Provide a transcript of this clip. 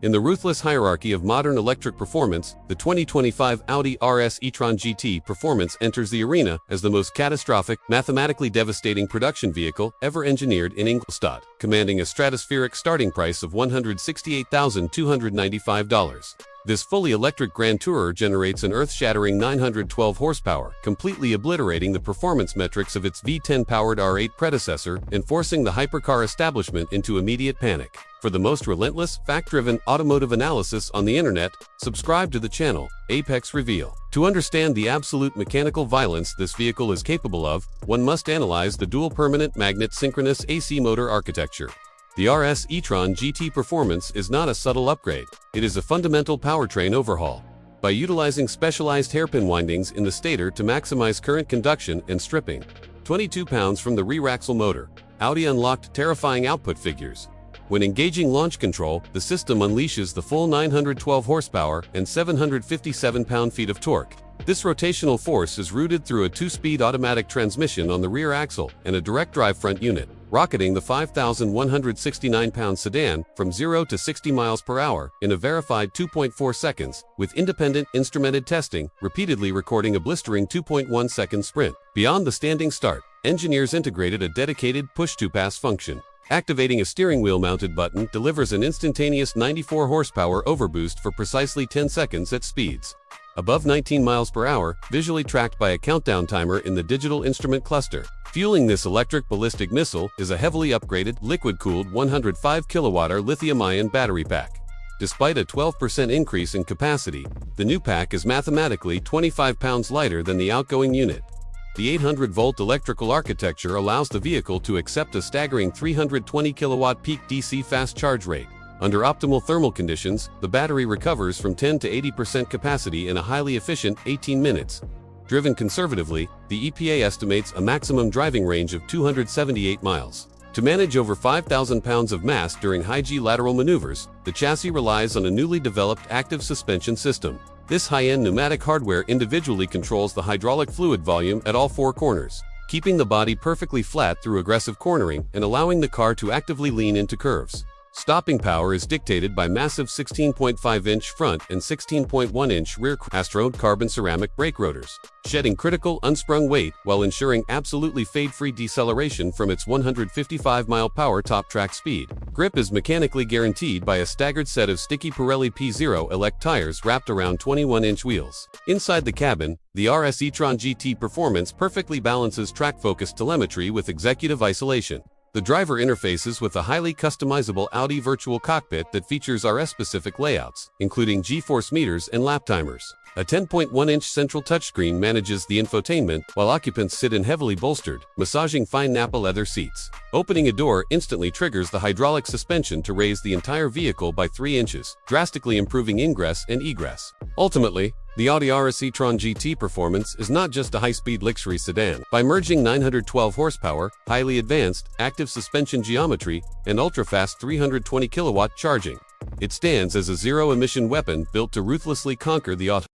In the ruthless hierarchy of modern electric performance, the 2025 Audi RS e-tron GT Performance enters the arena as the most catastrophic, mathematically devastating production vehicle ever engineered in Ingolstadt, commanding a stratospheric starting price of $168,295. This fully electric Grand Tourer generates an earth-shattering 912 horsepower, completely obliterating the performance metrics of its V10-powered R8 predecessor and forcing the hypercar establishment into immediate panic. For the most relentless, fact-driven automotive analysis on the internet, subscribe to the channel, Apex Reveal. To understand the absolute mechanical violence this vehicle is capable of, one must analyze the dual permanent magnet synchronous AC motor architecture. The RS e-tron GT Performance is not a subtle upgrade, it is a fundamental powertrain overhaul. By utilizing specialized hairpin windings in the stator to maximize current conduction and stripping 22 pounds from the rear axle motor, Audi unlocked terrifying output figures. When engaging launch control, the system unleashes the full 912 horsepower and 757 pound-feet of torque. This rotational force is routed through a 2-speed automatic transmission on the rear axle and a direct-drive front unit, rocketing the 5,169-pound sedan from 0 to 60 miles per hour in a verified 2.4 seconds, with independent instrumented testing repeatedly recording a blistering 2.1-second sprint. Beyond the standing start, engineers integrated a dedicated push-to-pass function. Activating a steering wheel-mounted button delivers an instantaneous 94 horsepower overboost for precisely 10 seconds at speeds above 19 miles per hour, visually tracked by a countdown timer in the digital instrument cluster. Fueling this electric ballistic missile is a heavily upgraded, liquid-cooled 105 kilowatt-hour lithium-ion battery pack. Despite a 12% increase in capacity, the new pack is mathematically 25 pounds lighter than the outgoing unit. The 800-volt electrical architecture allows the vehicle to accept a staggering 320 kilowatt peak DC fast charge rate. Under optimal thermal conditions, the battery recovers from 10 to 80% capacity in a highly efficient 18 minutes. Driven conservatively, the EPA estimates a maximum driving range of 278 miles. To manage over 5,000 pounds of mass during high-G lateral maneuvers, the chassis relies on a newly developed active suspension system. This high-end pneumatic hardware individually controls the hydraulic fluid volume at all four corners, keeping the body perfectly flat through aggressive cornering and allowing the car to actively lean into curves. Stopping power is dictated by massive 16.5-inch front and 16.1-inch rear Astrode carbon ceramic brake rotors, shedding critical unsprung weight while ensuring absolutely fade-free deceleration from its 155-mile-per-hour top-track speed. Grip is mechanically guaranteed by a staggered set of sticky Pirelli P0 Elect tires wrapped around 21-inch wheels. Inside the cabin, the RS e-tron GT Performance perfectly balances track-focused telemetry with executive isolation. The driver interfaces with a highly customizable Audi virtual cockpit that features RS-specific layouts, including G-force meters and lap timers. A 10.1-inch central touchscreen manages the infotainment, while occupants sit in heavily bolstered, massaging fine Nappa leather seats. Opening a door instantly triggers the hydraulic suspension to raise the entire vehicle by 3 inches, drastically improving ingress and egress. Ultimately, the Audi RS e-tron GT Performance is not just a high-speed luxury sedan. By merging 912 horsepower, highly advanced, active suspension geometry, and ultra-fast 320 kilowatt charging, it stands as a zero-emission weapon built to ruthlessly conquer the